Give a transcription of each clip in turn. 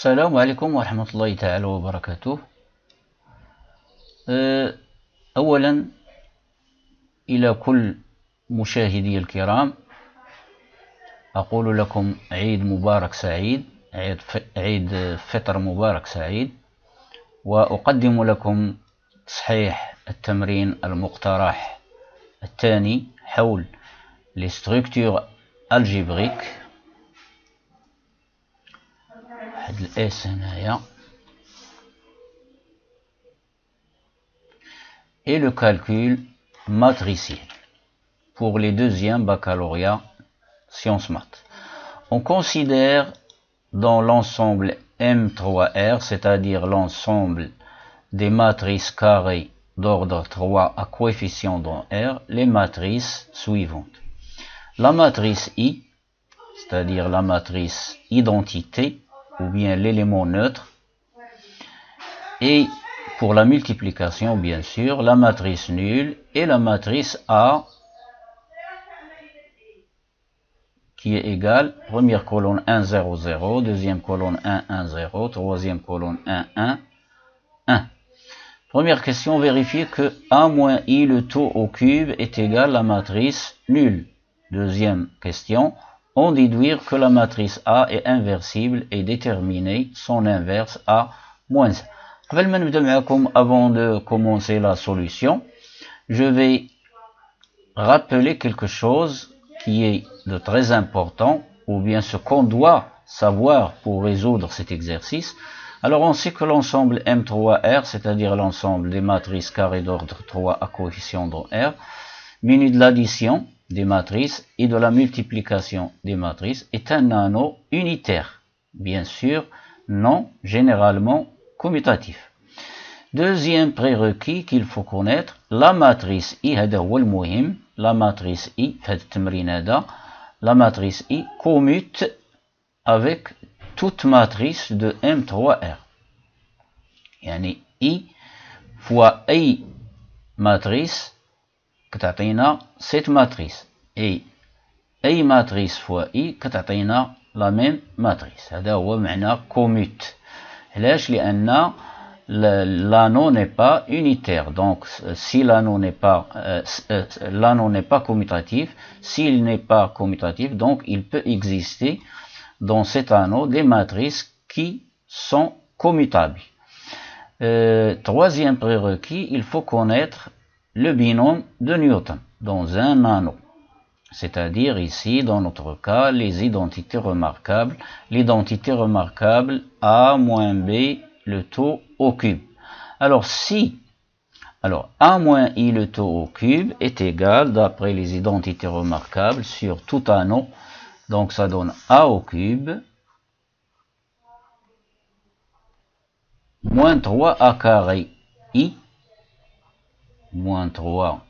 السلام عليكم ورحمة الله تعالى وبركاته. أولا إلى كل مشاهدي الكرام أقول لكم عيد مبارك سعيد، عيد فطر مبارك سعيد، وأقدم لكم تصحيح التمرين المقترح الثاني حول les structures algébriques. هاد الاس هنايا et le calcul matriciel pour les deuxièmes baccalauréats sciences maths. On considère dans l'ensemble M3R, c'est-à-dire l'ensemble des matrices carrées d'ordre 3 à coefficient dans R, les matrices suivantes. La matrice I, c'est-à-dire la matrice identité, ou bien l'élément neutre, et pour la multiplication, bien sûr, la matrice nulle et la matrice A, qui est égale, première colonne 1, 0, 0, deuxième colonne 1, 1, 0, troisième colonne 1, 1, 1. Première question, vérifier que A moins I, le taux au cube, est égal à la matrice nulle. Deuxième question, on déduire que la matrice A est inversible et déterminer son inverse A moins 1. Avant de commencer la solution, je vais rappeler quelque chose qui est de très important, ou bien ce qu'on doit savoir pour résoudre cet exercice. Alors on sait que l'ensemble M3R, c'est-à-dire l'ensemble des matrices carrées d'ordre 3 à coefficient dans R, muni de l'addition des matrices et de la multiplication des matrices, est un anneau unitaire, bien sûr non généralement commutatif. Deuxième prérequis qu'il faut connaître, la matrice I, la matrice I, la matrice I commute avec toute matrice de M3R. Yani I fois I matrice كتعطينا cette matrice et أي matrice fois I كتعطينا la même matrice. هذا هو معنى commute. علاش؟ لأن l'anneau n'est pas unitaire. Donc si l'anneau n'est pas commutatif, s'il n'est pas commutatif, donc il peut exister dans cet anneau des matrices qui sont commutables. Troisième prérequis, il faut connaître le binôme de Newton dans un anneau, c'est-à-dire ici dans notre cas les identités remarquables, l'identité remarquable A moins B le taux au cube. Alors A moins I le taux au cube est égal, d'après les identités remarquables sur tout anneau, donc ça donne A au cube moins 3A carré I moins 3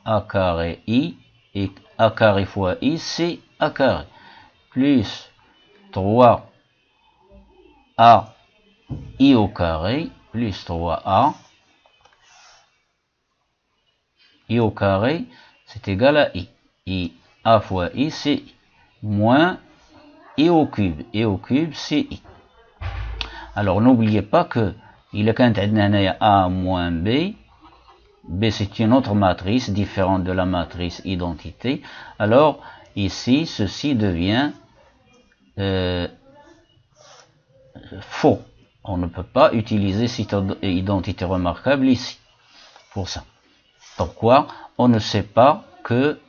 A carré I, et A carré fois I, c'est A carré, plus 3 A I au carré, plus 3A I au carré, c'est égal à I. Et A fois I, c'est I, moins I au cube, c'est I. Alors n'oubliez pas que il y a A moins B, B c'est une autre matrice différente de la matrice identité. Alors ici ceci devient faux. On ne peut pas utiliser cette identité remarquable ici. Pour ça. Pourquoi? On ne sait pas que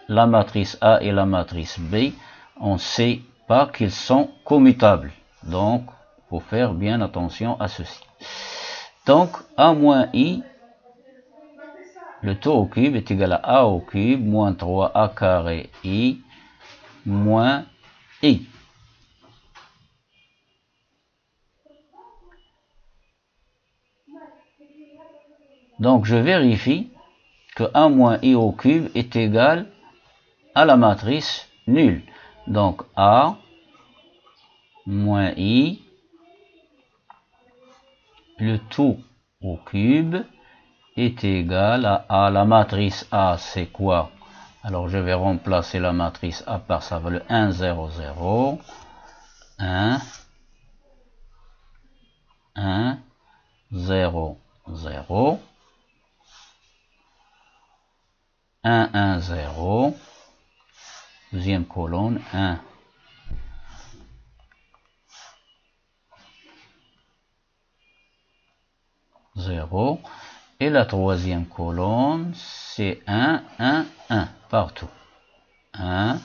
la matrice A et la matrice B, on ne sait pas qu'ils sont commutables. Donc il faut faire bien attention à ceci. Donc A moins I, le taux au cube est égal à A au cube moins 3A carré I moins I. Donc je vérifie que A moins I au cube est égal à la matrice nulle. Donc A moins I, le tout au cube est égal à la matrice A, c'est quoi? Alors je vais remplacer la matrice A par sa valeur 1, 0, 0, 1, colonne 1. Zéro. Et la troisième colonne, c'est 1, 1, 1, partout. 1,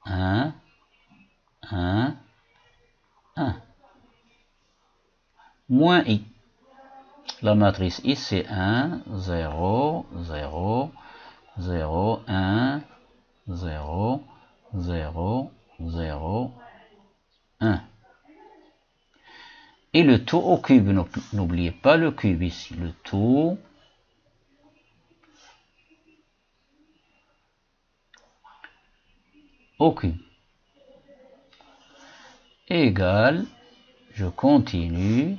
1, 1, 1. Moins I. La matrice I, c'est 1, 0, 0, 0, 1, 0, 0, 0, 1. Et le tout au cube, n'oubliez pas le cube ici, le tout au cube. Égal, je continue.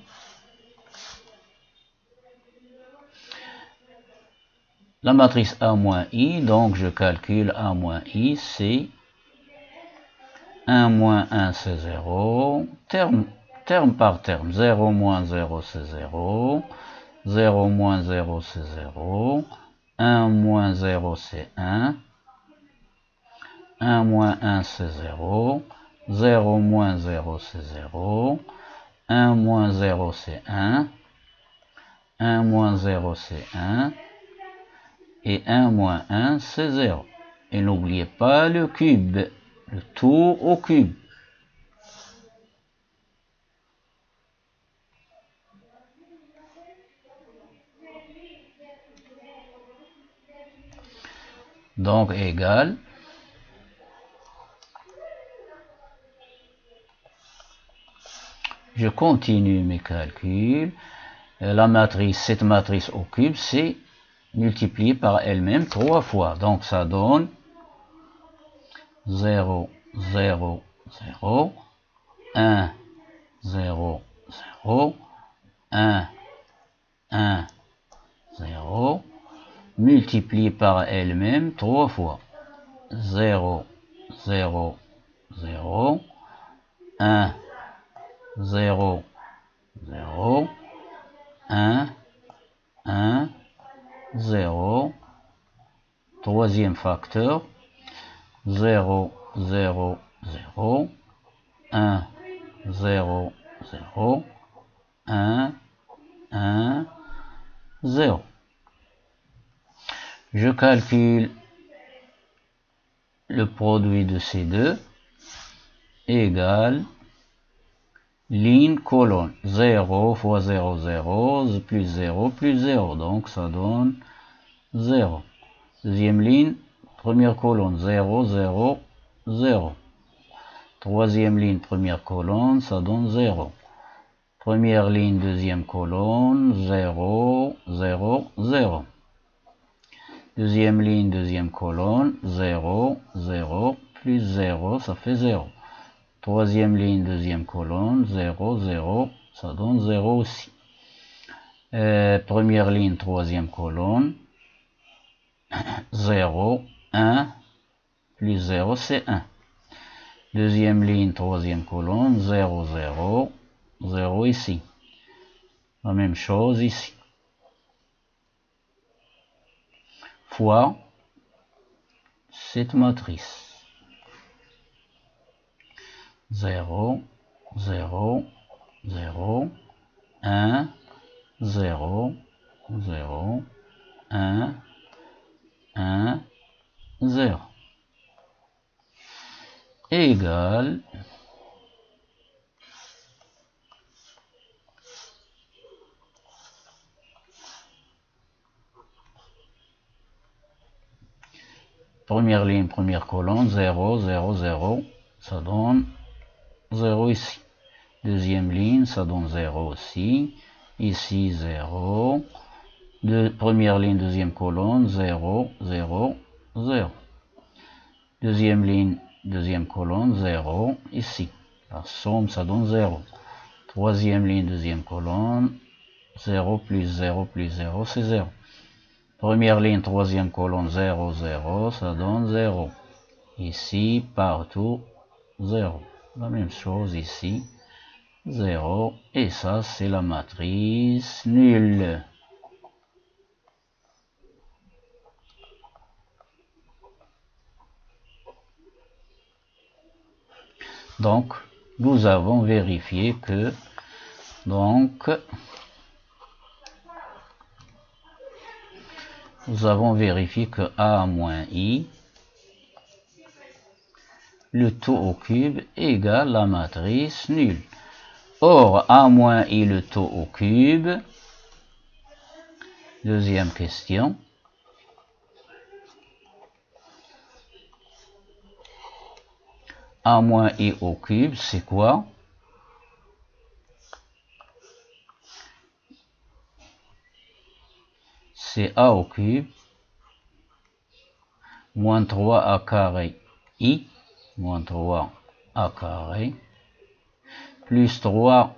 La matrice A moins I, donc je calcule A moins I, c'est 1 moins 1, c'est 0. Terme par terme, 0 moins 0, c'est 0. 0 moins 0, c'est 0. 1 moins 0, c'est 1. 1 moins 1, c'est 0. 0 moins 0, c'est 0. 1 moins 0, c'est 1. 1 moins 0, c'est 1. Et 1 moins 1, c'est 0. Et n'oubliez pas le cube, le tout au cube. Donc égal. Je continue mes calculs. La matrice, cette matrice au cube, c'est multiplié par elle-même 3 fois. Donc ça donne 0, 0, 0, 1, 0, 0, 1, 1, 0, multiplié par elle-même 3 fois. 0, 0, 0, 1, 0, 0, 1, 1, 0, troisième facteur, 0, 0, 0, 1, 0, 0, 1, 1, 0. Je calcule le produit de ces deux égale ligne colonne 0 fois 0, 0, plus 0, plus 0. Donc ça donne 0. Deuxième ligne, première colonne 0, 0, 0. Troisième ligne, première colonne, ça donne 0. Première ligne, deuxième colonne, 0, 0, 0. Deuxième ligne, deuxième colonne, 0, 0, plus 0, ça fait 0. Troisième ligne, deuxième colonne, 0, 0, ça donne 0 aussi. Première ligne, troisième colonne, 0, 1, plus 0, c'est 1. Deuxième ligne, troisième colonne, 0, 0, 0 ici. La même chose ici. Fois cette matrice. 0, 0, 0, 1, 0, 0, 1, 1, 0. Égale première ligne, première colonne, 0, 0, 0, ça donne 0 ici. Deuxième ligne, ça donne 0 aussi. Ici, 0. Première ligne, deuxième colonne, 0, 0, 0. Deuxième ligne, deuxième colonne, 0, ici. La somme, ça donne 0. Troisième ligne, deuxième colonne, 0 plus 0 plus 0, c'est 0. Première ligne, troisième colonne, 0, 0, ça donne 0. Ici, partout, 0. La même chose ici, 0. Et ça, c'est la matrice nulle. Donc, nous avons vérifié que, A moins I, le taux au cube égale la matrice nulle. Or, A moins I, le taux au cube, deuxième question. A moins I au cube, c'est quoi? C'est A au cube, moins 3A carré I, moins 3A carré, plus 3A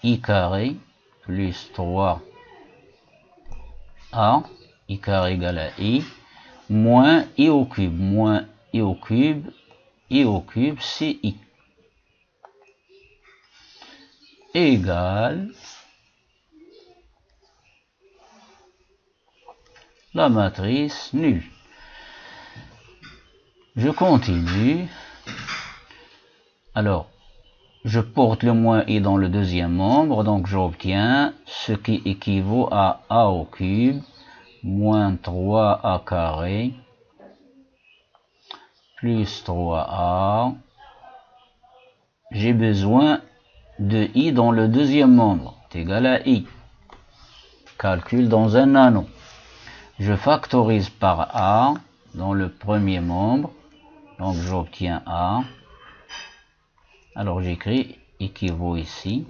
I carré, plus 3A I carré égale à I, moins I au cube, moins I au cube c'est I, égale la matrice nulle. Je continue. Alors, je porte le moins I dans le deuxième membre, donc j'obtiens ce qui équivaut à A au cube, moins 3A carré, plus 3A. J'ai besoin de I dans le deuxième membre, c'est égal à I. Calcul dans un anneau. Je factorise par A dans le premier membre, donc j'obtiens A. Alors j'écris équivaut ici.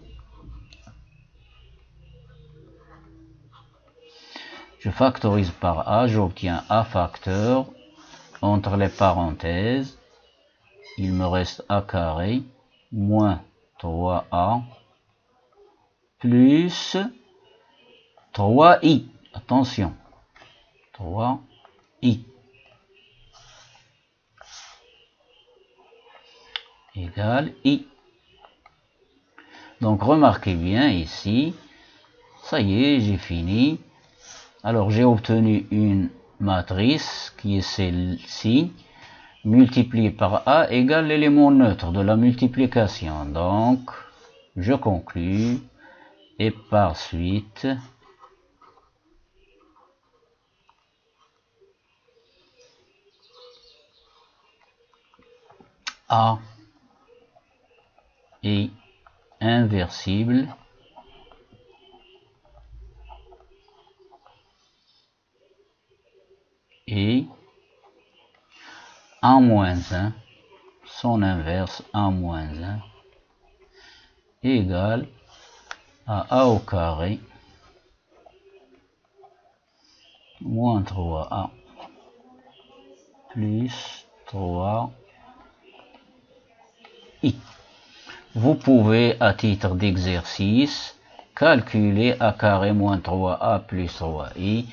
Je factorise par A, j'obtiens A facteur. Entre les parenthèses, il me reste A carré moins 3A plus 3I. Attention, 3I égale I. Donc remarquez bien ici, ça y est, j'ai fini. Alors j'ai obtenu une matrice qui est celle-ci, multipliée par A égale l'élément neutre de la multiplication. Donc je conclus et par suite A est inversible et A moins 1, son inverse A moins 1, égale à A au carré moins 3A plus 3I. Vous pouvez, à titre d'exercice, calculer A carré moins 3A plus 3I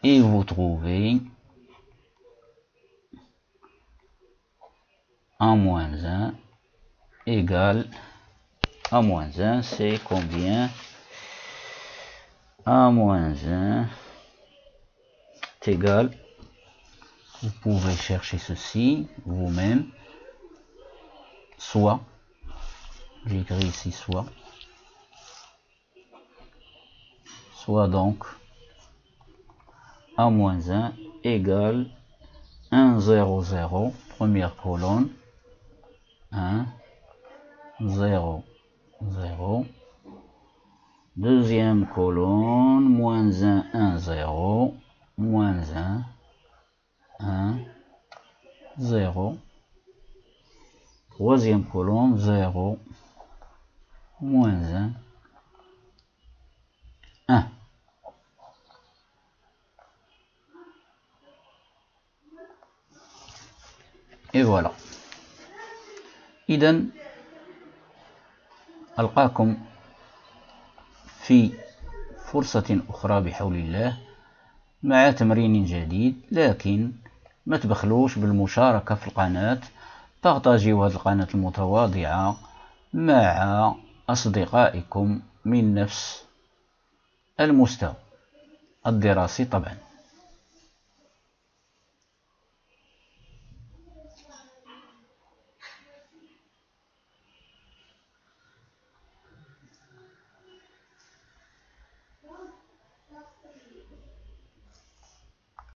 et vous trouvez A moins 1 égale A moins 1, c'est combien? A moins 1 est égal, vous pouvez chercher ceci vous-même, soit, j'écris ici soit donc A moins 1 égale 1, 0, 0, première colonne, 1, 0, 0, deuxième colonne, moins 1, 1, 0, moins 1, 1, 0, troisième colonne, 0, moins 1, 1. Et voilà. إذن ألقاكم في فرصة أخرى بحول الله مع تمرين جديد، لكن ما تبخلوش بالمشاركة في القناة، بارطاجيو هذه القناة المتواضعة مع أصدقائكم من نفس المستوى الدراسي طبعا.